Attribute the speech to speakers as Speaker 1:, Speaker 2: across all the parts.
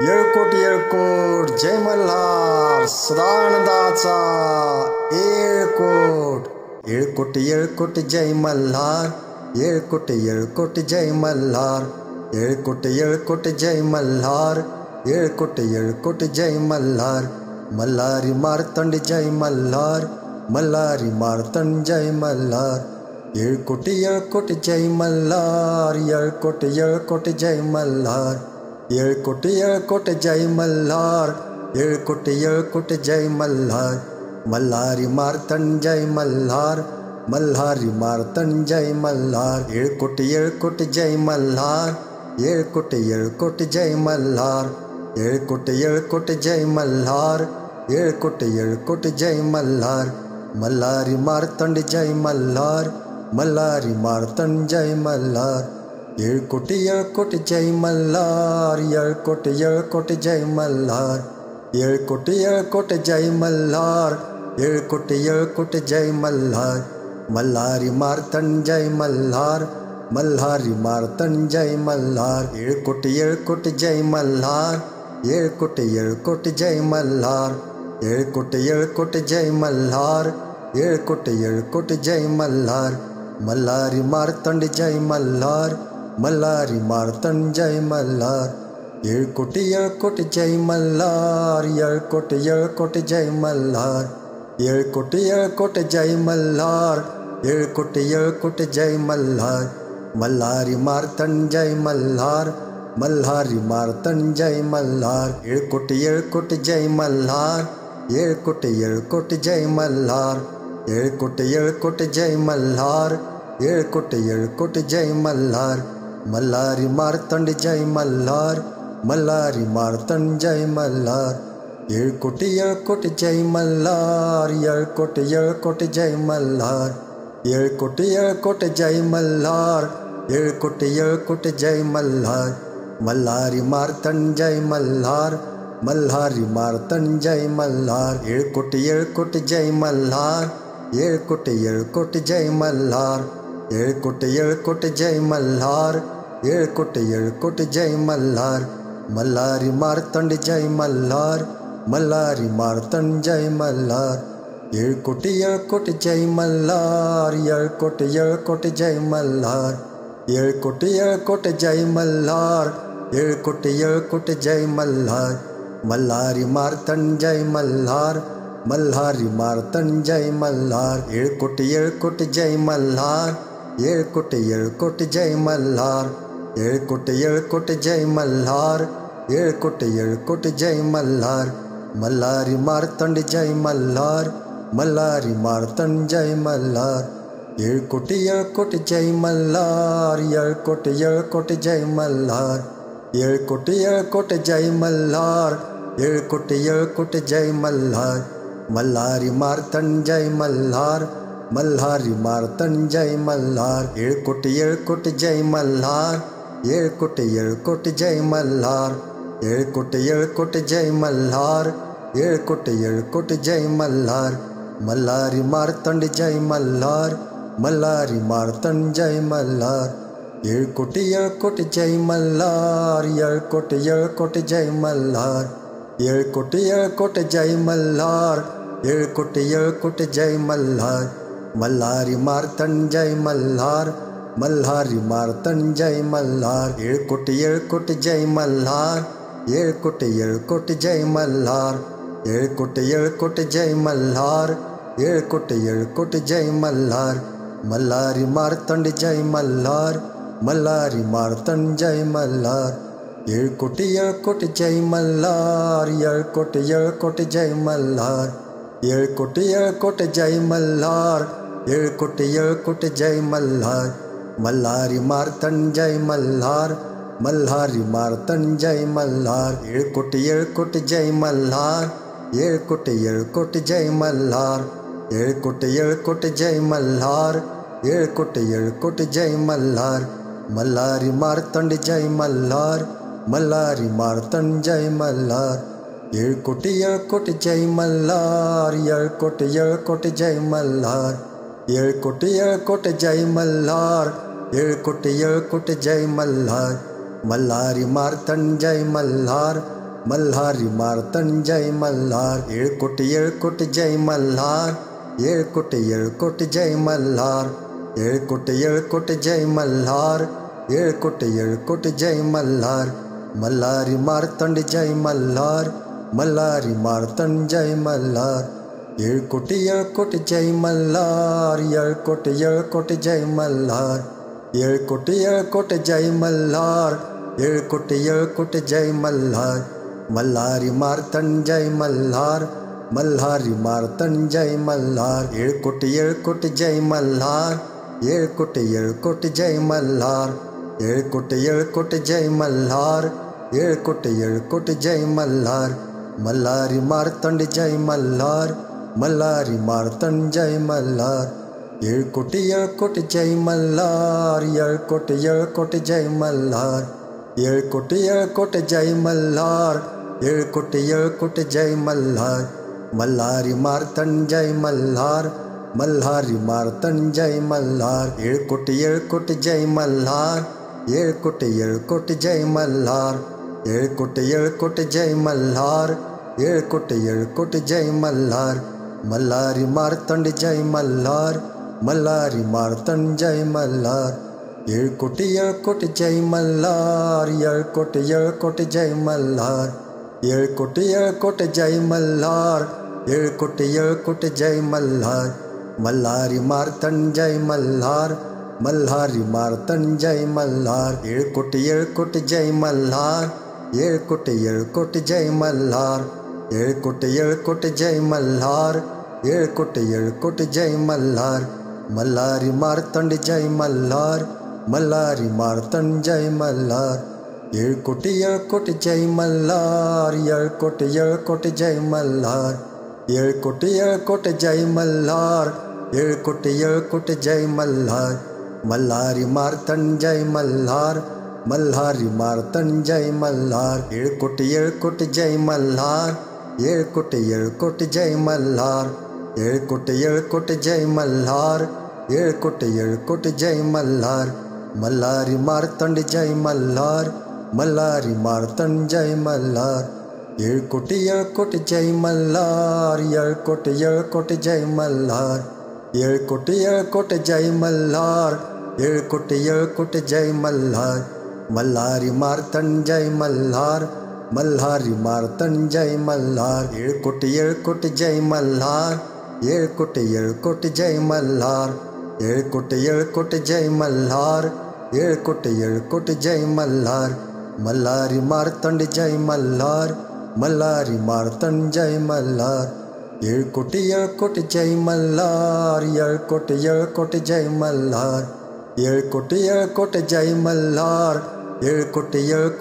Speaker 1: येळकोट जय मल्हार सदानंदाचा येळकोट जय मल्हार येळकोट जय मल्हार येळकोट जय मल्हार येळकोट जय मल्हार मल्हारी मार्तंड जय मल्हार मल्हारी मार्तंड जय मल्हार येळकोट जय मल्हार येळकोट जय मल्हार येळकोट जय मल्हार येळकोट जय मल्हार मल्हारी मार्तंड जय मल्हार मल्हारी मार्तंड जय मल्हार येळकोट जय मल्हार येळकोट जय मल्हार येळकोट जय मल्हार येळकोट जय मल्हार मल्हारी मार्तंड जय मल्हार मल्हारी मार्तंड जय मल्हार येळकोट जय मल्हार येळकोट जय मल्हार येळकोट जय मल्हार येळकोट जय मल्हार मल्हारी मार्तंड जय मल्हार मल्हारी मार्तंड जय मल्हार येळकोट जय मल्हार येळकोट जय मल्हार येळकोट जय मल्हार येळकोट जय मल्हार मल्हारी मार्तंड जय मल्हार मल्हारी मार्तंड जय मल्हार येळकोट जय मल्हार येळकोट जय मल्हार येळकोट जय मल्हार येळकोट जय मल्हार मल्हारी मार्तंड जय मल्हार मल्हारी मार्तंड जय मल्हार येळकोट जय मल्हार येळकोट जय मल्हार येळकोट जय मल्हार येळकोट जय मल्हार मल्हारी मार्तंड जय मल्हार मल्हारी मार्तंड जय मल्हार येळकोट जय मल्हार येळकोट जय मल्हार येळकोट जय मल्हार येळकोट जय मल्हार मल्हारी मार्तंड जय मल्हार मल्हारी मार्तंड जय मल्हार येळकोट जय मल्हार येळकोट जय मल्हार येळकोट जय मल्हार येळकोट जय मल्हार मल्हारी मार्तंड जय मल्हार मल्हारी मार्तंड जय मल्हार येळकोट जय मल्हार येळकोट जय मल्हार येळकोट जय मल्हार येळकोट जय मल्हार मल्हारी मार्तंड जय मल्हार मल्हारी मार्तंड जय मल्हार येळकोट जय मल्हार येळकोट जय मल्हार येळकोट जय मल्हार येळकोट जय मल्हार मल्हारी मार्तंड जय मल्हार मल्हारी मार्तंड जय मल्हार येळकोट जय मल्हार येळकोट जय मल्हार येळकोट जय मल्हार येळकोट जय मल्हार मल्हारी मार्तंड जय मल्हार मल्हारी मार्तंड जय मल्हार येळकोट जय मल्हार येळकोट जय मल्हार येळकोट जय मल्हार येळकोट जय मल्हार मल्हारी मार्तंड जय मल्हार मल्हारी मार्तंड जय मल्हार येळकोट जय मल्हार येळकोट जय मल्हार येळकोट जय मल्हार येळकोट जय मल्हार मल्हारी मार्तंड जय मल्हार मल्हारी मार्तंड जय मल्हार येळकोट जय मल्हार येळकोट जय मल्हार येळकोट जय मल्हार येळकोट जय मल्हार मल्हारी मार्तंड जय मल्हार मल्हारी मार्तंड जय मल्हार येळकोट जय मल्हार येळकोट जय मल्हार येळकोट जय मल्हार येळकोट जय मल्हार मल्हारी मार्तंड जय मल्हार मल्हारी मार्तंड जय मल्हार येळकोट जय मल्हार येळकोट जय मल्हार येळकोट जय मल्हार येळकोट जय मल्हार मल्हारी मार्तंड जय मल्हार मल्हारी मार्तंड जय मल्हार येळकोट जय मल्हार येळकोट जय मल्हार येळकोट जय मल्हार येळकोट जय मल्हार मल्हारी मार्तंड जय मल्हार மல்லாரி மார்த்தன் ஜெய் மல்லார். 7 கோட்டி ஜெய் மல்லார். 7 கோட்டி ஜெய் மல்லார். 7 கோட்டி ஜெய் மல்லார். 7 கோட்டி ஜெய் மல்லார். மல்லாரி மார்த்தண்டி ஜெய் மல்லார். மல்லாரி மார்த்தன் ஜெய் மல்லார். 7 கோட்டி ஜெய் மல்லார். 7 கோட்டி ஜெய் மல்லார். 7 கோட்டி ஜெய் மல்லார். 7 கோட்டி ஜெய் மல்லார். மல்லாரி மார்த்தன் ஜெய் மல்லார். மல்லாரி மார்த்தன் ஜெய் மல்லார். 7 கோட்டி ஜெய் மல்லார். 7 கோட்டி ஜெய் மல்லார். 7 கோட்டி ஜெய் மல்லார். 7 கோட்டி ஜெய் மல்லார். மல்லாரி மார்த்தண்டி ஜெய் மல்லார். மல்லாரி மார்த்தன் ஜெய் மல்லார். 7 கோட்டி ஜெய் மல்லார். 7 கோட்டி ஜெய் மல்லார். 7 கோட்டி ஜெய் மல்லார். 7 கோட்டி ஜெய் மல்லார். மல்லாரி மார்த்தன் ஜெய் மல்லார். மல்லாரி மார்த்தன் ஜெய் மல்லார். 7 கோட்டி ஜெய் மல்லார். 7 கோட்டி ஜெய் மல்லார். 7 கோட்டி ஜெய் மல்லார். 7 கோட்டி ஜெய் மல்லார். மல்லாரி மார்த்தண்டி ஜெய் மல்லார். மல்லாரி மார்த்தன் ஜெய் மல்லார். 7 கோட்டி ஜெய் மல்லார். 7 கோட்டி ஜெய் மல்லார். 7 கோட்டி ஜெய் மல்லார். 7 கோட்டி ஜெய் மல்லார். மல்லாரி மார்த்தன் ஜெய் மல்லார். மல்லாரி மார்த்தன் ஜெய் மல்லார். 7 கோட்டி ஜெய் மல்லார். 7 கோட்டி ஜெய் மல்லார். 7 கோட்டி ஜெய் மல்லார். 7 கோட்டி ஜெய் மல்லார். மல்லாரி மார்த்தண்டி ஜெய் மல்லார். மல்லாரி மார்த்தன் ஜெய் மல்லார். 7 கோட்டி ஜெய் மல்லார். 7 கோட்டி ஜெய் மல்லார். 7 கோட்டி ஜெய் மல்லார். 7 கோட்டி ஜெய் மல்லார். மல்லாரி மார்த்தன் ஜெய் மல்லார். மல்லாரி மார்த்தன் ஜெய் மல்லார். 7 கோட்டி ஜெய் மல்லார். 7 கோட்டி ஜெய் மல்லார். 7 கோட்டி ஜெய் மல்லார். 7 கோட்டி ஜெய் மல்லார். மல்லாரி மார்த்தண்டி ஜெய் மல்லார். மல்லாரி மார்த்தன் ஜெய் மல்லார். 7 கோட்டி ஜெய் மல்லார். 7 கோட்டி ஜெய் மல்லார். 7 கோட்டி ஜெய் மல்லார். 7 கோட்டி ஜெய் மல்லார். மல்லாரி மார்த்தன் ஜெய் மல்லார். மல்லாரி மார்த்தன் ஜெய் மல்லார். 7 கோட்டி ஜெய் மல்லார். 7 கோட்டி ஜெய் மல்லார். 7 கோட்டி ஜெய் மல்லார். 7 கோட்டி ஜெய் மல்லார். மல்லாரி மார்த்தண்டி ஜெய் மல்லார். மல்லாரி மார்த்தன் ஜெய் மல்லார். 7 கோட்டி ஜெய் மல்லார். 7 கோட்டி ஜெய் மல்லார். 7 கோட்டி ஜெய் மல்லார். 7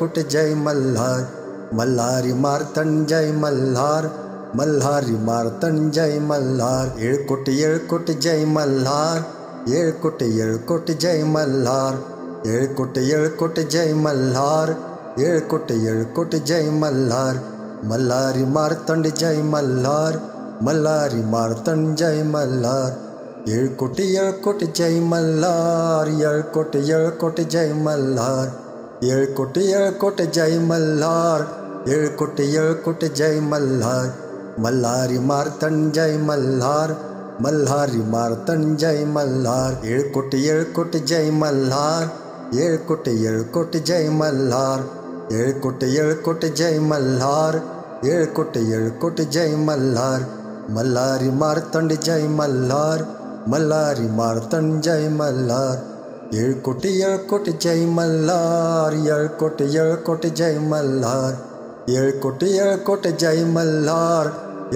Speaker 1: கோட்டி ஜெய் மல்லார். மல்லாரி மார்த்தன் ஜெய் மல்லார். மல்லாரி மார்த்தன் ஜெய் மல்லார். 7 கோட்டி ஜெய் மல்லார். 7 கோட்டி ஜெய் மல்லார். 7 கோட்டி ஜெய் மல்லார். 7 கோட்டி ஜெய் மல்லார். மல்லாரி மார்த்தண்டி ஜெய் மல்லார். மல்லாரி மார்த்தன் ஜெய் மல்லார். 7 கோட்டி ஜெய் மல்லார். 7 கோட்டி ஜெய் மல்லார். 7 கோட்டி ஜெய் மல்லார். 7 கோட்டி ஜெய் மல்லார். மல்லாரி மார்த்தன் ஜெய் மல்லார். மல்லாரி மார்த்தன் ஜெய் மல்லார். 7 கோட்டி ஜெய் மல்லார். 7 கோட்டி ஜெய் மல்லார். 7 கோட்டி ஜெய் மல்லார். 7 கோட்டி ஜெய் மல்லார். மல்லாரி மார்த்தண்டி ஜெய் மல்லார். மல்லாரி மார்த்தன் ஜெய் மல்லார். 7 கோட்டி ஜெய் மல்லார். 7 கோட்டி ஜெய் மல்லார். 7 கோட்டி ஜெய் மல்லார்.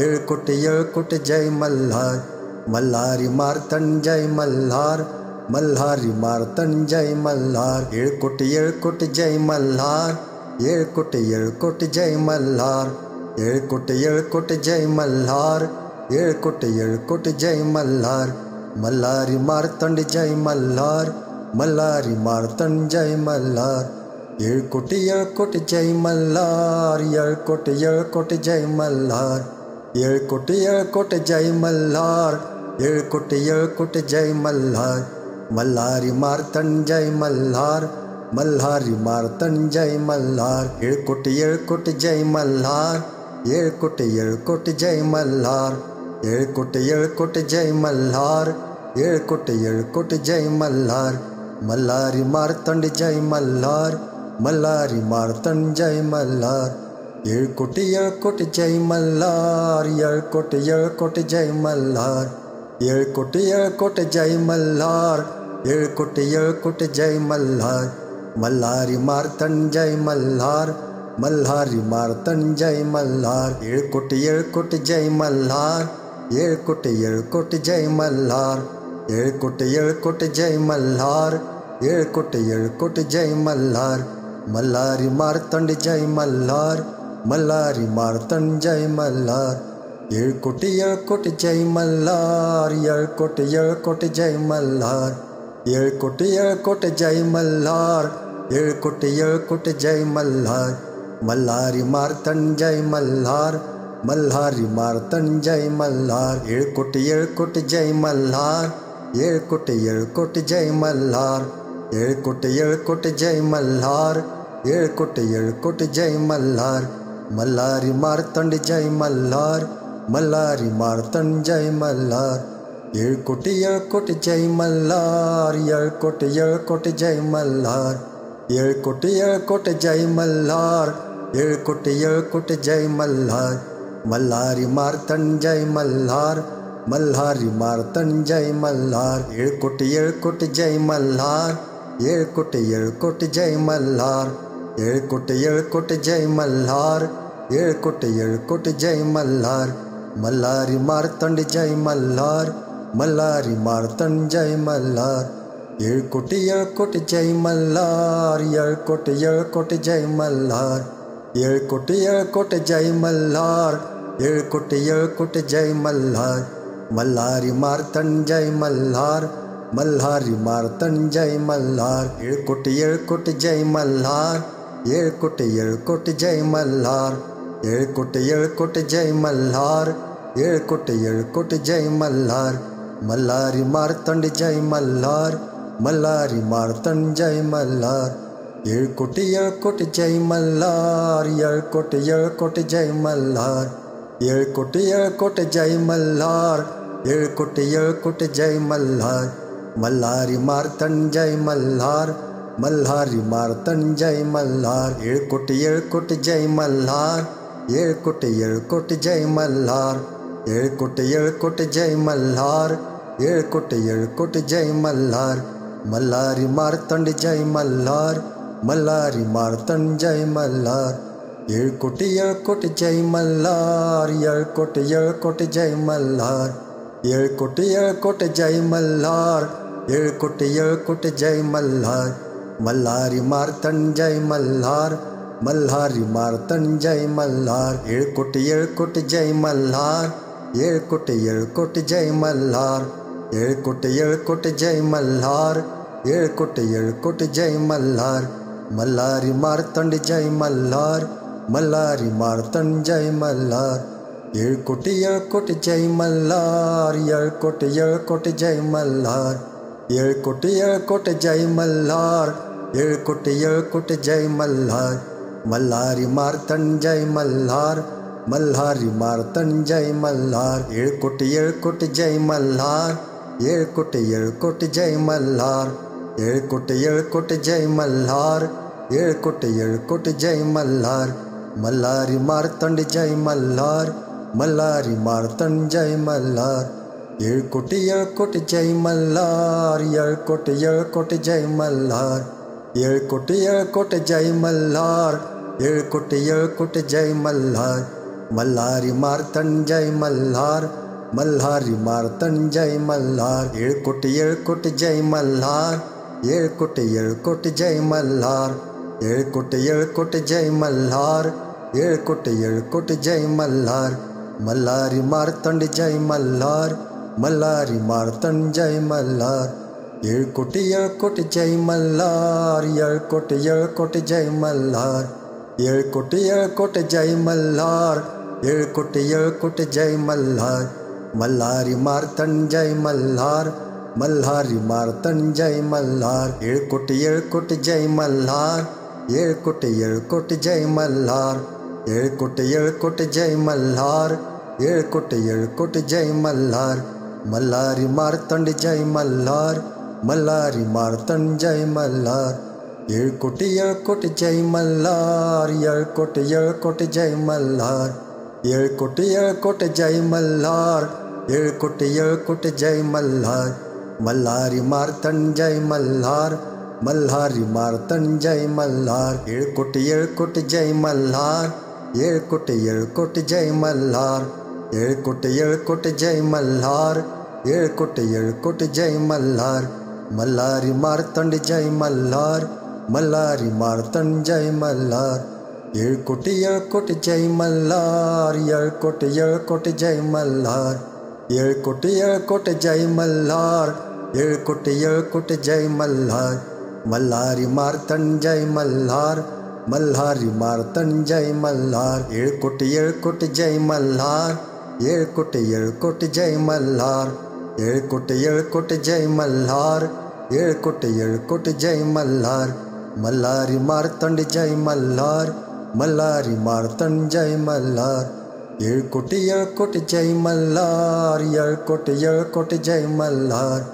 Speaker 1: 7 கோட்டி ஜெய் மல்லார். மல்லாரி மார்த்தன் ஜெய் மல்லார். மல்லாரி மார்த்தன் ஜெய் மல்லார். 7 கோட்டி ஜெய் மல்லார். 7 கோட்டி ஜெய் மல்லார். 7 கோட்டி ஜெய் மல்லார். 7 கோட்டி ஜெய் மல்லார். மல்லாரி மார்த்தண்டி ஜெய் மல்லார். மல்லாரி மார்த்தன் ஜெய் மல்லார். 7 கோட்டி ஜெய் மல்லார். 7 கோட்டி ஜெய் மல்லார். 7 கோட்டி ஜெய் மல்லார். 7 கோட்டி ஜெய் மல்லார். மல்லாரி மார்த்தன் ஜெய் மல்லார். ಮಲ್ಹಾರಿ ಮಾರ್ತನ್ ಜೈ ಮಲ್ಹಾರ್ ಏಳ್ಕೋಟಿ ಜೈ ಮಲ್ಹಾರ್ ಏಳ್ಕೋಟಿ ಜೈ ಮಲ್ಹಾರ್ ಏಳ್ಕೋಟಿ ಜೈ ಮಲ್ಹಾರ್ ಏಳ್ಕೋಟಿ ಜೈ ಮಲ್ಹಾರ್ ಮಲ್ಲಾರಿ ಮಾರ್ತಂಡಿ ಜೈ ಮಲ್ಹಾರ್ ಮಲ್ಲಾರಿ ಮಾರ್ತನ್ ಜೈ ಮಲ್ಹಾರ್ ಏಳ್ಕೋಟಿ ಜೈ ಮಲ್ಹಾರ್ ಏಳ್ಕೋಟಿ ಜೈ ಮಲ್ಹಾರ್ ಏಳ್ಕೋಟಿ ಜೈ ಮಲ್ಹಾರ್ ಏಳ್ಕೋಟಿ ಜೈ ಮಲ್ಹಾರ್ ಮಲ್ಲಾರಿ ಮಾರ್ತನ್ ಜೈ ಮಲ್ಹಾರ್ ಮಲ್ಹಾರಿ ಮಾರ್ತನ್ ಜೈ ಮಲ್ಹಾರ್ ಏಳ್ಕೋಟಿ ಜೈ ಮಲ್ಹಾರ್ ಏಳ್ಕೋಟಿ ಜೈ ಮಲ್ಹಾರ್ ಏಳ್ಕೋಟಿ ಜೈ ಮಲ್ಹಾರ್ ಏಳ್ಕೋಟಿ ಜೈ ಮಲ್ಹಾರ್ ಮಲ್ಲಾರಿ ಮಾರ್ತಂಡಿ ಜೈ ಮಲ್ಹಾರ್ ಮಲ್ಲಾರಿ ಮಾರ್ತನ್ ಜೈ ಮಲ್ಹಾರ್ ಏಳ್ಕೋಟಿ ಜೈ ಮಲ್ಹಾರ್ ಏಳ್ಕೋಟಿ ಜೈ ಮಲ್ಹಾರ್ ಏಳ್ಕೋಟಿ ಜೈ ಮಲ್ಹಾರ್ ಏಳ್ಕೋಟಿ ಜೈ ಮಲ್ಹಾರ್ ಮಲ್ಲಾರಿ ಮಾರ್ತನ್ ಜೈ ಮಲ್ಹಾರ್ ಮಲ್ಹಾರಿ ಮಾರ್ತನ್ ಜೈ ಮಲ್ಹಾರ್ ಏಳ್ಕೋಟಿ ಜೈ ಮಲ್ಹಾರ್ ಏಳ್ಕೋಟಿ ಜೈ ಮಲ್ಹಾರ್ ಏಳ್ಕೋಟಿ ಜೈ ಮಲ್ಹಾರ್ ಏಳ್ಕೋಟಿ ಜೈ ಮಲ್ಹಾರ್ ಮಲ್ಲಾರಿ ಮಾರ್ತಂಡಿ ಜೈ ಮಲ್ಹಾರ್ ಮಲ್ಲಾರಿ ಮಾರ್ತನ್ ಜೈ ಮಲ್ಹಾರ್ ಏಳ್ಕೋಟಿ ಜೈ ಮಲ್ಹಾರ್ ಏಳ್ಕೋಟಿ ಜೈ ಮಲ್ಹಾರ್ ಏಳ್ಕೋಟಿ ಜೈ ಮಲ್ಹಾರ್ ಏಳ್ಕೋಟಿ ಜೈ ಮಲ್ಹಾರ್ ಮಲ್ಲಾರಿ ಮಾರ್ತನ್ ಜೈ ಮಲ್ಹಾರ್ ಮಲ್ಹಾರಿ ಮಾರ್ತನ್ ಜೈ ಮಲ್ಹಾರ್ ಏಳ್ಕೋಟಿ ಜೈ ಮಲ್ಹಾರ್ ಏಳ್ಕೋಟಿ ಜೈ ಮಲ್ಹಾರ್ ಏಳ್ಕೋಟಿ ಜೈ ಮಲ್ಹಾರ್ ಏಳ್ಕೋಟಿ ಜೈ ಮಲ್ಹಾರ್ ಮಲ್ಲಾರಿ ಮಾರ್ತಂಡಿ ಜೈ ಮಲ್ಹಾರ್ ಮಲ್ಲಾರಿ ಮಾರ್ತನ್ ಜೈ ಮಲ್ಹಾರ್ ಏಳ್ಕೋಟಿ ಜೈ ಮಲ್ಹಾರ್ ಏಳ್ಕೋಟಿ ಜೈ ಮಲ್ಹಾರ್ ಏಳ್ಕೋಟಿ ಜೈ ಮಲ್ಹಾರ್ ಏಳ್ಕೋಟಿ ಜೈ ಮಲ್ಹಾರ್ ಮಲ್ಲಾರಿ ಮಾರ್ತನ್ ಜೈ ಮಲ್ಹಾರ್ ಮಲ್ಹಾರಿ ಮಾರ್ತನ್ ಜೈ ಮಲ್ಹಾರ್ ಏಳ್ಕೋಟಿ ಜೈ ಮಲ್ಹಾರ್ ಏಳ್ಕೋಟಿ ಜೈ ಮಲ್ಹಾರ್ ಏಳ್ಕೋಟಿ ಜೈ ಮಲ್ಹಾರ್ ಏಳ್ಕೋಟಿ ಜೈ ಮಲ್ಹಾರ್ ಮಲ್ಲಾರಿ ಮಾರ್ತಂಡಿ ಜೈ ಮಲ್ಹಾರ್ ಮಲ್ಲಾರಿ ಮಾರ್ತನ್ ಜೈ ಮಲ್ಹಾರ್ ಏಳ್ಕೋಟಿ ಜೈ ಮಲ್ಹಾರ್ ಏಳ್ಕೋಟಿ ಜೈ ಮಲ್ಹಾರ್ ಏಳ್ಕೋಟಿ ಜೈ ಮಲ್ಹಾರ್ ಏಳ್ಕೋಟಿ ಜೈ ಮಲ್ಹಾರ್ ಮಲ್ಲಾರಿ ಮಾರ್ತನ್ ಜೈ ಮಲ್ಹಾರ್ ಮಲ್ಹಾರಿ ಮಾರ್ತನ್ ಜೈ ಮಲ್ಹಾರ್ ಏಳ್ಕೋಟಿ ಜೈ ಮಲ್ಹಾರ್ ಏಳ್ಕೋಟಿ ಜೈ ಮಲ್ಹಾರ್ ಏಳ್ಕೋಟಿ ಜೈ ಮಲ್ಹಾರ್ ಏಳ್ಕೋಟಿ ಜೈ ಮಲ್ಹಾರ್ ಮಲ್ಲಾರಿ ಮಾರ್ತಂಡಿ ಜೈ ಮಲ್ಹಾರ್ ಮಲ್ಲಾರಿ ಮಾರ್ತನ್ ಜೈ ಮಲ್ಹಾರ್ ಏಳ್ಕೋಟಿ ಜೈ ಮಲ್ಹಾರ್ ಏಳ್ಕೋಟಿ ಜೈ ಮಲ್ಹಾರ್ ಏಳ್ಕೋಟಿ ಜೈ ಮಲ್ಹಾರ್ ಏಳ್ಕೋಟಿ ಜೈ ಮಲ್ಹಾರ್ ಮಲ್ಲಾರಿ ಮಾರ್ತನ್ ಜೈ ಮಲ್ಹಾರ್ ಮಲ್ಹಾರಿ ಮಾರ್ತನ್ ಜೈ ಮಲ್ಹಾರ್ ಏಳ್ಕೋಟಿ ಜೈ ಮಲ್ಹಾರ್ ಏಳ್ಕೋಟಿ ಜೈ ಮಲ್ಹಾರ್ ಏಳ್ಕೋಟಿ ಜೈ ಮಲ್ಹಾರ್ ಏಳ್ಕೋಟಿ ಜೈ ಮಲ್ಹಾರ್ ಮಲ್ಲಾರಿ ಮಾರ್ತಂಡಿ ಜೈ ಮಲ್ಹಾರ್ ಮಲ್ಲಾರಿ ಮಾರ್ತನ್ ಜೈ ಮಲ್ಹಾರ್ ಏಳ್ಕೋಟಿ ಜೈ ಮಲ್ಹಾರ್ ಏಳ್ಕೋಟಿ ಜೈ ಮಲ್ಹಾರ್ ಏಳ್ಕೋಟಿ ಜೈ ಮಲ್ಹಾರ್ ಏಳ್ಕೋಟಿ ಜೈ ಮಲ್ಹಾರ್ ಮಲ್ಲಾರಿ ಮಾರ್ತನ್ ಜೈ ಮಲ್ಹಾರ್ ಮಲ್ಹಾರಿ ಮಾರ್ತನ್ ಜೈ ಮಲ್ಹಾರ್ ಏಳ್ಕೋಟಿ ಜೈ ಮಲ್ಹಾರ್ ಏಳ್ಕೋಟಿ ಜೈ ಮಲ್ಹಾರ್ ಏಳ್ಕೋಟಿ ಜೈ ಮಲ್ಹಾರ್ ಏಳ್ಕೋಟಿ ಜೈ ಮಲ್ಹಾರ್ ಮಲ್ಲಾರಿ ಮಾರ್ತಂಡಿ ಜೈ ಮಲ್ಹಾರ್ ಮಲ್ಲಾರಿ ಮಾರ್ತನ್ ಜೈ ಮಲ್ಹಾರ್ ಏಳ್ಕೋಟಿ ಜೈ ಮಲ್ಹಾರ್ ಏಳ್ಕೋಟಿ ಜೈ ಮಲ್ಹಾರ್ ಏಳ್ಕೋಟಿ ಜೈ ಮಲ್ಹಾರ್ ಏಳ್ಕೋಟಿ ಜೈ ಮಲ್ಹಾರ್ ಮಲ್ಲಾರಿ ಮಾರ್ತನ್ ಜೈ ಮಲ್ಹಾರ್ ಮಲ್ಹಾರಿ ಮಾರ್ತನ್ ಜೈ ಮಲ್ಹಾರ್ ಏಳ್ಕೋಟಿ ಜೈ ಮಲ್ಹಾರ್ ಏಳ್ಕೋಟಿ ಜೈ ಮಲ್ಹಾರ್ ಏಳ್ಕೋಟಿ ಜೈ ಮಲ್ಹಾರ್ ಏಳ್ಕೋಟಿ ಜೈ ಮಲ್ಹಾರ್ ಮಲ್ಲಾರಿ ಮಾರ್ತಂಡಿ ಜೈ ಮಲ್ಹಾರ್ ಮಲ್ಲಾರಿ ಮಾರ್ತನ್ ಜೈ ಮಲ್ಹಾರ್ ಏಳ್ಕೋಟಿ ಜೈ ಮಲ್ಹಾರ್ ಏಳ್ಕೋಟಿ ಜೈ ಮಲ್ಹಾರ್ ಏಳ್ಕೋಟಿ ಜೈ ಮಲ್ಹಾರ್ ಏಳ್ಕೋಟಿ ಜೈ ಮಲ್ಹಾರ್ ಮಲ್ಲಾರಿ ಮಾರ್ತನ್ ಜೈ ಮಲ್ಹಾರ್ மல்லாரி மார்த்தன் ஜெய் மல்லார் எழுக்குட்டி ஜெய் மல்லார் எழுக்குட்டி ஜெய் மல்லார் எழுக்குட்டி ஜெய் மல்லார் எழுக்குட்டி ஜெய் மல்லார் மல்லாரி மார்த்தண்டி ஜெய் மல்லார் மல்லாரி மார்த்தன் ஜெய் மல்லார் எழுக்குட்டி ஜெய் மல்லார் எழுக்குட்டி ஜெய் மல்லார் எழுக்குட்டி ஜெய் மல்லார் எழுக்குட்டி ஜெய் மல்லார் மல்லாரி மார்த்தன் ஜெய் மல்லார் மல்லாரி மார்த்தன் ஜெய் மல்லார் எழுக்குட்டி ஜெய் மல்லார் எழுக்குட்டி ஜெய் மல்லார் எழுக்குட்டி ஜெய் மல்லார் எழுக்குட்டி ஜெய் மல்லார் மல்லாரி மார்த்தண்டி ஜெய் மல்லார் மல்லாரி மார்த்தன் ஜெய் மல்லார் எழுக்குட்டி ஜெய் மல்லார் எழுக்குட்டி ஜெய் மல்லார் எழுக்குட்டி ஜெய் மல்லார் எழுக்குட்டி ஜெய் மல்லார் மல்லாரி மார்த்தன் ஜெய் மல்லார் மல்லாரி மார்த்தன் ஜெய் மல்லார் எழுக்குட்டி ஜெய் மல்லார் எழுக்குட்டி ஜெய் மல்லார் எழுக்குட்டி ஜெய் மல்லார் எழுக்குட்டி ஜெய் மல்லார் மல்லாரி மார்த்தண்டி ஜெய் மல்லார் மல்லாரி மார்த்தன் ஜெய் மல்லார் எழுக்குட்டி ஜெய் மல்லார் எழுக்குட்டி ஜெய் மல்லார்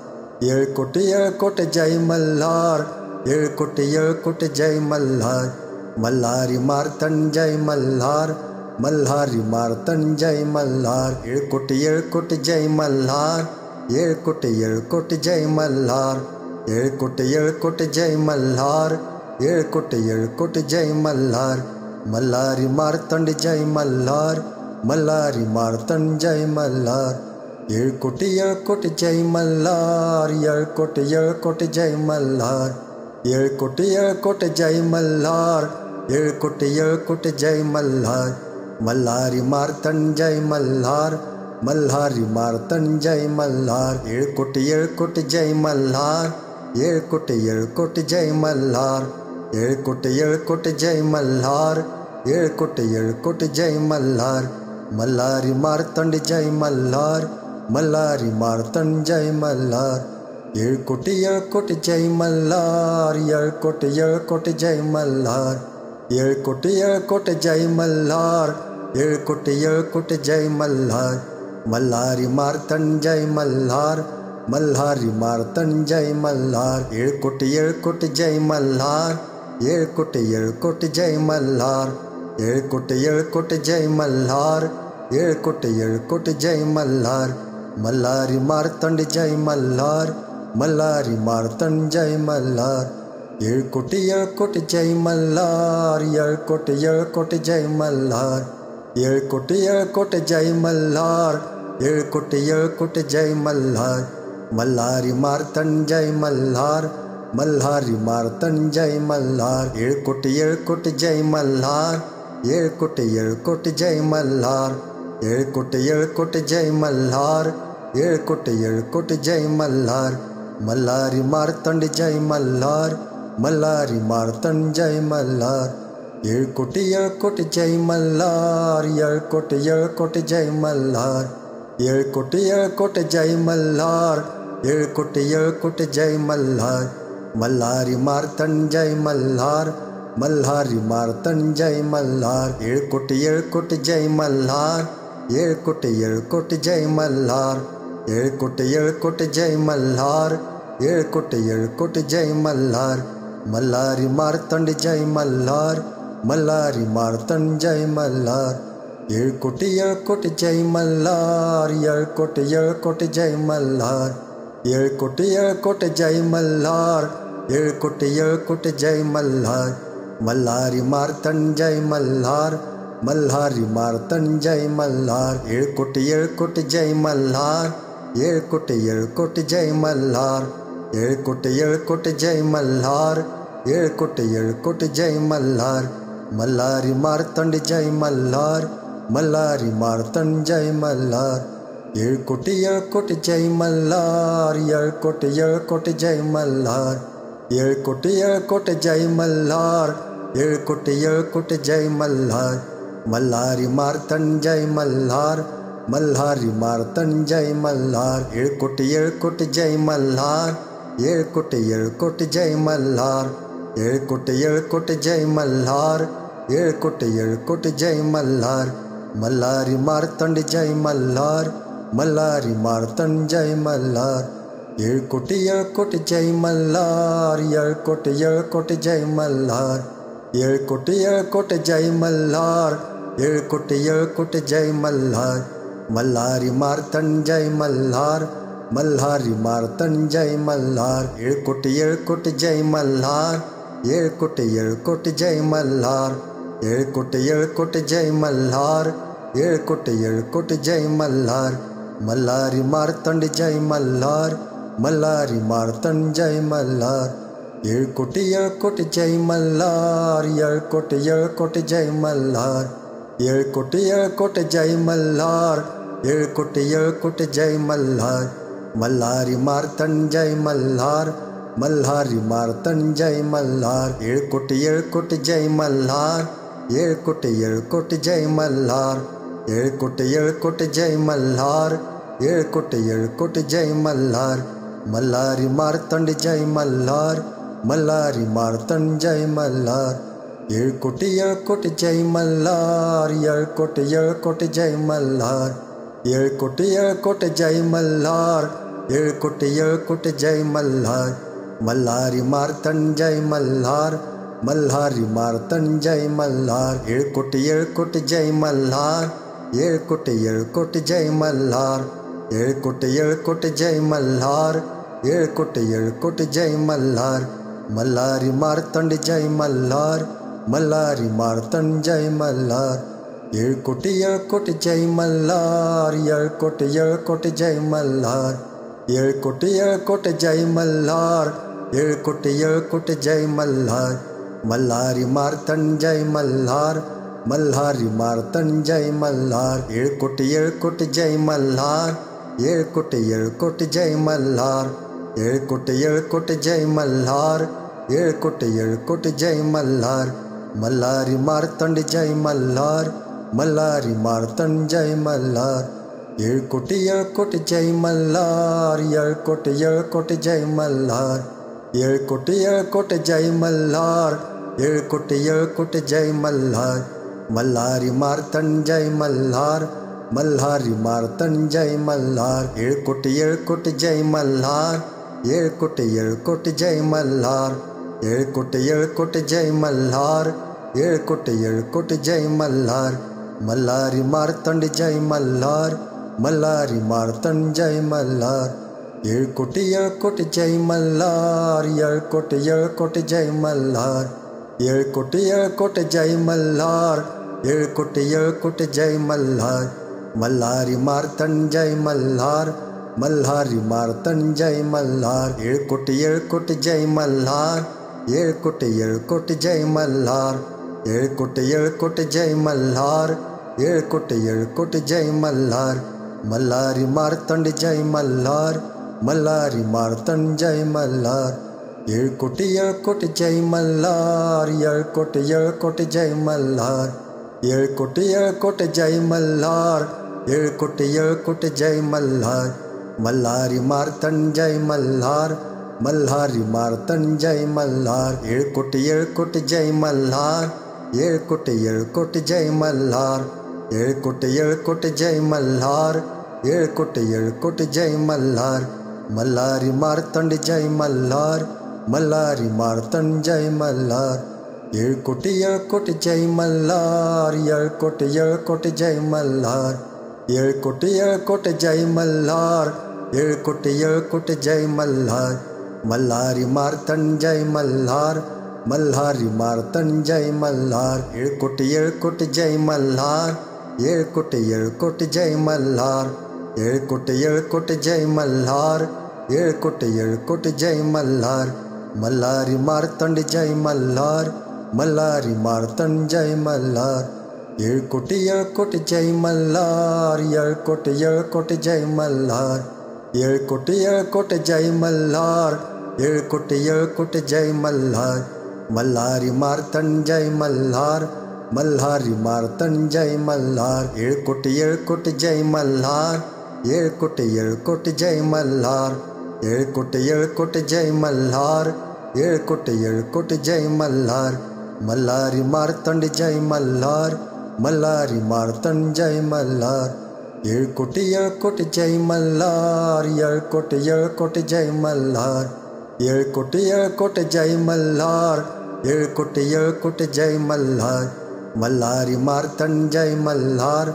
Speaker 1: எழுக்குட்டி ஜெய் மல்லார் எழுக்குட்டி ஜெய் மல்லார் மல்லாரி மார்த்தன் ஜெய் மல்லார் மல்லாரி மார்த்தன் ஜெய் மல்லார் எழுக்குட்டி ஜெய் மல்லார் எழுக்குட்டி ஜெய் மல்லார் எழுக்குட்டி ஜெய் மல்லார் எழுக்குட்டி ஜெய் மல்லார் மல்லாரி மார்த்தண்டி ஜெய் மல்லார் மல்லாரி மார்த்தன் ஜெய் மல்லார் எழுக்குட்டி ஜெய் மல்லார் எழுக்குட்டி ஜெய் மல்லார் எழுக்குட்டி ஜெய் மல்லார் எழுக்குட்டி ஜெய் மல்லார் மல்லாரி மார்த்தன் ஜெய் மல்லார் மல்லாரி மார்த்தன் ஜெய் மல்லார் எழுக்குட்டி ஜெய் மல்லார் எழுக்குட்டி ஜெய் மல்லார் எழுக்குட்டி ஜெய் மல்லார் எழுக்குட்டி ஜெய் மல்லார் மல்லாரி மார்த்தண்டி ஜெய் மல்லார் மல்லாரி மார்த்தன் ஜெய் மல்லார் எழுக்குட்டி ஜெய் மல்லார் எழுக்குட்டி ஜெய் மல்லார் எழுக்குட்டி ஜெய் மல்லார் எழுக்குட்டி ஜெய் மல்லார் மல்லாரி மார்த்தன் ஜெய் மல்லார் மல்லாரி மார்த்தன் ஜெய் மல்லார் எழுக்குட்டி ஜெய் மல்லார் எழுக்குட்டி ஜெய் மல்லார் எழுக்குட்டி ஜெய் மல்லார் எழுக்குட்டி ஜெய் மல்லார் மல்லாரி மார்த்தண்டி ஜெய் மல்லார் மல்லாரி மார்த்தன் ஜெய் மல்லார் எழுக்குட்டி ஜெய் மல்லார் எழுக்குட்டி ஜெய் மல்லார் எழுக்குட்டி ஜெய் மல்லார் எழுக்குட்டி ஜெய் மல்லார் மல்லாரி மார்த்தன் ஜெய் மல்லார் மல்லாரி மார்த்தன் ஜெய் மல்லார் எழுக்குட்டி ஜெய் மல்லார் எழுக்குட்டி ஜெய் மல்லார் எழுக்குட்டி ஜெய் மல்லார் எழுக்குட்டி ஜெய் மல்லார் மல்லாரி மார்த்தண்டி ஜெய் மல்லார் மல்லாரி மார்த்தன் ஜெய் மல்லார் எழுக்குட்டி ஜெய் மல்லார் எழுக்குட்டி ஜெய் மல்லார் எழுக்குட்டி ஜெய் மல்லார் எழுக்குட்டி ஜெய் மல்லார் மல்லாரி மார்த்தன் ஜெய் மல்லார் மல்லாரி மார்த்தன் ஜெய் மல்லார் எழுக்குட்டி ஜெய் மல்லார் எழுக்குட்டி ஜெய் மல்லார் எழுக்குட்டி ஜெய் மல்லார் எழுக்குட்டி ஜெய் மல்லார் மல்லாரி மார்த்தண்டி ஜெய் மல்லார் மல்லாரி மார்த்தன் ஜெய் மல்லார் எழுக்குட்டி ஜெய் மல்லார் எழுக்குட்டி ஜெய் மல்லார் எழுக்குட்டி ஜெய் மல்லார் எழுக்குட்டி ஜெய் மல்லார் மல்லாரி மார்த்தன் ஜெய் மல்லார் மல்லாரி மார்த்தன் ஜெய் மல்லார் எழுக்குட்டி ஜெய் மல்லார் எழுக்குட்டி ஜெய் மல்லார் எழுக்குட்டி ஜெய் மல்லார் எழுக்குட்டி ஜெய் மல்லார் மல்லாரி மார்த்தண்டி ஜெய் மல்லார் மல்லாரி மார்த்தன் ஜெய் மல்லார் எழுக்குட்டி ஜெய் மல்லார் எழுக்குட்டி ஜெய் மல்லார் எழுக்குட்டி ஜெய் மல்லார் எழுக்குட்டி ஜெய் மல்லார் மல்லாரி மார்த்தன் ஜெய் மல்லார் மல்லாரி மார்த்தன் ஜெய் மல்லார் எழுக்குட்டி ஜெய் மல்லார் எழுக்குட்டி ஜெய் மல்லார் எழுக்குட்டி ஜெய் மல்லார் எழுக்குட்டி ஜெய் மல்லார் மல்லாரி மார்த்தண்டி ஜெய் மல்லார் மல்லாரி மார்த்தன் ஜெய் மல்லார் எழுக்குட்டி ஜெய் மல்லார் எழுக்குட்டி ஜெய் மல்லார் எழுக்குட்டி ஜெய் மல்லார் எழுக்குட்டி ஜெய் மல்லார் மல்லாரி மார்த்தன் ஜெய் மல்லார் மல்லாரி மார்த்தன் ஜெய் மல்லார் எழுக்குட்டி ஜெய் மல்லார் எழுக்குட்டி ஜெய் மல்லார் எழுக்குட்டி ஜெய் மல்லார் எழுக்குட்டி ஜெய் மல்லார் மல்லாரி மார்த்தண்டி ஜெய் மல்லார் மல்லாரி மார்த்தன் ஜெய் மல்லார் எழுக்குட்டி ஜெய் மல்லார் எழுக்குட்டி ஜெய் மல்லார் எழுக்குட்டி ஜெய் மல்லார் எழுக்குட்டி ஜெய் மல்லார் மல்லாரி மார்த்தன் ஜெய் மல்லார் மல்லாரி மார்த்தன் ஜெய் மல்லார் எழுக்குட்டி ஜெய் மல்லார் எழுக்குட்டி ஜெய் மல்லார் எழுக்குட்டி ஜெய் மல்லார் எழுக்குட்டி ஜெய் மல்லார் மல்லாரி மார்த்தண்டி ஜெய் மல்லார் மல்லாரி மார்த்தன் ஜெய் மல்லார் எழுக்குட்டி ஜெய் மல்லார் எழுக்குட்டி ஜெய் மல்லார் எழுக்குட்டி ஜெய் மல்லார் எழுக்குட்டி ஜெய் மல்லார் மல்லாரி மார்த்தன் ஜெய் மல்லார் மல்லாரி மார்த்தன் ஜெய் மல்லார் எழுக்குட்டி ஜெய் மல்லார் எழுக்குட்டி ஜெய் மல்லார் எழுக்குட்டி ஜெய் மல்லார் எழுக்குட்டி ஜெய் மல்லார் மல்லாரி மார்த்தண்டி ஜெய் மல்லார் மல்லாரி மார்த்தன் ஜெய் மல்லார் எழுக்குட்டி ஜெய் மல்லார் எழுக்குட்டி ஜெய் மல்லார் எழுக்குட்டி ஜெய் மல்லார் எழுக்குட்டி ஜெய் மல்லார் மல்லாரி மார்த்தன் ஜெய் மல்லார் மல்லாரி மார்த்தன் ஜெய் மல்லார் எழுக்குட்டி ஜெய் மல்லார் எழுக்குட்டி ஜெய் மல்லார் எழுக்குட்டி ஜெய் மல்லார் எழுக்குட்டி ஜெய் மல்லார் மல்லாரி மார்த்தண்டி ஜெய் மல்லார் மல்லாரி மார்த்தன் ஜெய் மல்லார் எழுக்குட்டி ஜெய் மல்லார் எழுக்குட்டி ஜெய் மல்லார் எழுக்குட்டி ஜெய் மல்லார் எழுக்குட்டி ஜெய் மல்லார் மல்லாரி மார்த்தன் ஜெய் மல்லார் மல்லாரி மார்த்தன் ஜெய் மல்லார் எழுக்குட்டி ஜெய் மல்லார் எழுக்குட்டி ஜெய் மல்லார் எழுக்குட்டி ஜெய் மல்லார் எழுக்குட்டி ஜெய் மல்லார் மல்லாரி மார்த்தண்டி ஜெய் மல்லார் மல்லாரி மார்த்தன் ஜெய் மல்லார் எழுக்குட்டி ஜெய் மல்லார் எழுக்குட்டி ஜெய் மல்லார் எழுக்குட்டி ஜெய் மல்லார் எழுக்குட்டி ஜெய் மல்லார் மல்லாரி மார்த்தன் ஜெய் மல்லார் மல்லாரி மார்த்தன் ஜெய் மல்லார் எழுக்குட்டி ஜெய் மல்லார் எழுக்குட்டி ஜெய் மல்லார் எழுக்குட்டி ஜெய் மல்லார் எழுக்குட்டி ஜெய் மல்லார் மல்லாரி மார்த்தண்டி ஜெய் மல்லார் மல்லாரி மார்த்தன் ஜெய் மல்லார் எழுக்குட்டி ஜெய் மல்லார் எழுக்குட்டி ஜெய் மல்லார் எழுக்குட்டி ஜெய் மல்லார் எழுக்குட்டி ஜெய் மல்லார் மல்லாரி மார்த்தன் ஜெய் மல்லார் மல்லாரி மார்த்தன் ஜெய் மல்லார் எழுக்குட்டி ஜெய் மல்லார் எழுக்குட்டி ஜெய் மல்லார் எழுக்குட்டி ஜெய் மல்லார் எழுக்குட்டி ஜெய் மல்லார் மல்லாரி மார்த்தண்டி ஜெய் மல்லார் மல்லாரி மார்த்தன் ஜெய் மல்லார் எழுக்குட்டி ஜெய் மல்லார் எழுக்குட்டி ஜெய் மல்லார் எழுக்குட்டி ஜெய் மல்லார் எழுக்குட்டி ஜெய் மல்லார் மல்லாரி மார்த்தன் ஜெய் மல்லார் மல்லாரி மார்த்தன் ஜெய் மல்லார் எழுக்குட்டி ஜெய் மல்லார் எழுக்குட்டி ஜெய் மல்லார் எழுக்குட்டி ஜெய் மல்லார் எழுக்குட்டி ஜெய் மல்லார் மல்லாரி மார்த்தண்டி ஜெய் மல்லார் மல்லாரி மார்த்தன் ஜெய் மல்லார் எழுக்குட்டி ஜெய் மல்லார் எழுக்குட்டி ஜெய் மல்லார் எழுக்குட்டி ஜெய் மல்லார் எழுக்குட்டி ஜெய் மல்லார் மல்லாரி மார்த்தன் ஜெய் மல்லார் மல்லாரி மார்த்தன் ஜெய் மல்லார் எழுக்கொட்டு ஜெய் மல்லார் எழுக்கொட்டு ஜெய் மல்லார் எழுக்கொட்டு ஜெய் மல்லார் எழுக்கொட்டு ஜெய் மல்லார் மல்லாரி மார்த்தண்டி ஜெய் மல்லார் மல்லாரி மார்த்தன் ஜெய் மல்லார் எழுக்கொட்டு ஜெய் மல்லார் எழுக்கொட்டு ஜெய் மல்லார் எழுக்கொட்டு ஜெய் மல்லார் எழுக்கொட்டு ஜெய் மல்லார் மல்லாரி மார்த்தன் ஜெய் மல்லார்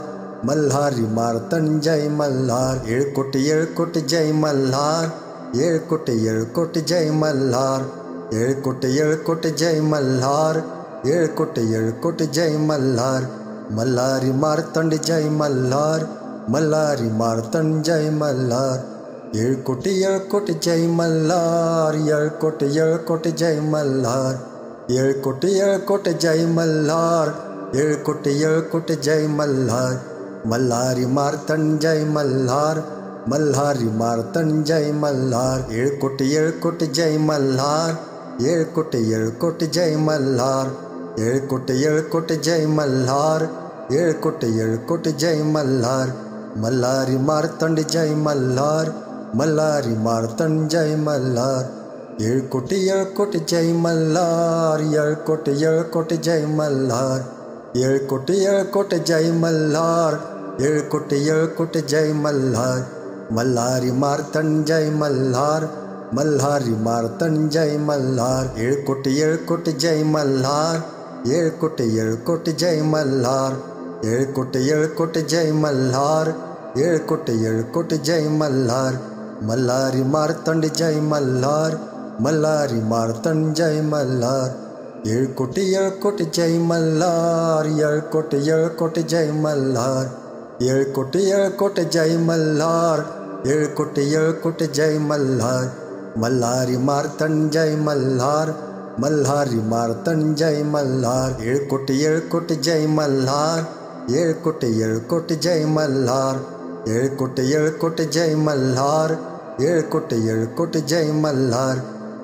Speaker 1: மல்லாரி மார்த்தன் ஜெய் மல்லார் எழுக்கொட்டு ஜெய் மல்லார் எழுக்கொட்டு ஜெய் மல்லார் எழுக்கொட்டு ஜெய் மல்லார் எழுக்கொட்டு ஜெய் மல்லார் மல்லாரி மார்த்தண்டி ஜெய் மல்லார் மல்லாரி மார்த்தன் ஜெய் மல்லார் எழுக்கொட்டு ஜெய் மல்லார் எழுக்கொட்டு ஜெய் மல்லார் எழுக்கொட்டு ஜெய் மல்லார் எழுக்கொட்டு ஜெய் மல்லார் மல்லாரி மார்த்தன் ஜெய் மல்லார் மல்லாரி மார்த்தன் ஜெய் மல்லார் எழுக்கொட்டு ஜெய் மல்லார் எழுக்கொட்டு ஜெய் மல்லார் எழுக்கொட்டு ஜெய் மல்லார் எழுக்கொட்டு ஜெய் மல்லார் மல்லாரி மார்த்தண்டி ஜெய் மல்லார் மல்லாரி மார்த்தன் ஜெய் மல்லார் எழுக்கொட்டு ஜெய் மல்லார் எழுக்கொட்டு ஜெய் மல்லார் எழுக்கொட்டு ஜெய் மல்லார் எழுக்கொட்டு ஜெய் மல்லார் மல்லாரி மார்த்தன் ஜெய் மல்லார் மல்லாரி மார்த்தன் ஜெய் மல்லார் எழுக்கொட்டு ஜெய் மல்லார் எழுக்கொட்டு ஜெய் மல்லார் எழுக்கொட்டு ஜெய் மல்லார் எழுக்கொட்டு ஜெய் மல்லார் மல்லாரி மார்த்தண்டி ஜெய் மல்லார் மல்லாரி மார்த்தன் ஜெய் மல்லார் எழுக்கொட்டு ஜெய் மல்லார் எழுக்கொட்டு ஜெய் மல்லார் எழுக்கொட்டு ஜெய் மல்லார் எழுக்கொட்டு ஜெய் மல்லார் மல்லாரி மார்த்தன் ஜெய் மல்லார் மல்லாரி மார்த்தன் ஜெய் மல்லார் எழுக்கொட்டு ஜெய் மல்லார் எழுக்கொட்டு ஜெய் மல்லார் எழுக்கொட்டு ஜெய் மல்லார் எழுக்கொட்டு ஜெய் மல்லார்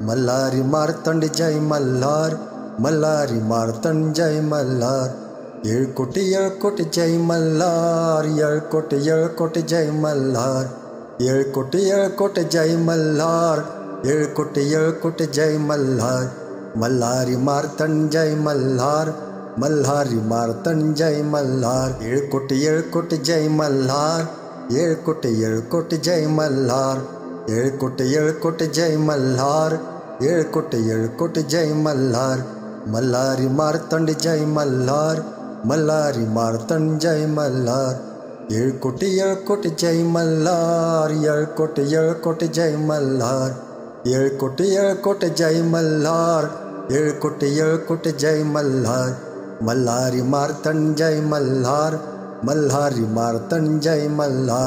Speaker 1: மல்லாரி மார்த்தண்டி ஜெய் மல்லார் மல்லாரி மார்த்தன் ஜெய் மல்லார் எழுக்கொட்டு ஜெய் மல்லார் எழுக்கொட்டு ஜெய் மல்லார் எழுக்கொட்டு ஜெய் மல்லார் எழுக்கொட்டு ஜெய் மல்லார் மல்லாரி மார்த்தன் ஜெய் மல்லார் மல்லாரி மார்த்தன் ஜெய் மல்லார் எழுக்கொட்டு ஜெய் மல்லார் எழுக்கொட்டு ஜெய் மல்லார் எழுக்கொட்டு ஜெய் மல்லார் எழுக்கொட்டு ஜெய் மல்லார் மல்லாரி மார்த்தண்டி ஜெய் மல்லார் மல்லாரி மார்த்தன் ஜெய் மல்லார் எழுக்கொட்டு ஜெய் மல்லார் எழுக்கொட்டு ஜெய் மல்லார் எழுக்கொட்டு ஜெய் மல்லார் எழுக்கொட்டு ஜெய் மல்லார் மல்லாரி மார்த்தன் ஜெய் மல்லார் மல்லாரி மார்த்தன் ஜெய் மல்லார்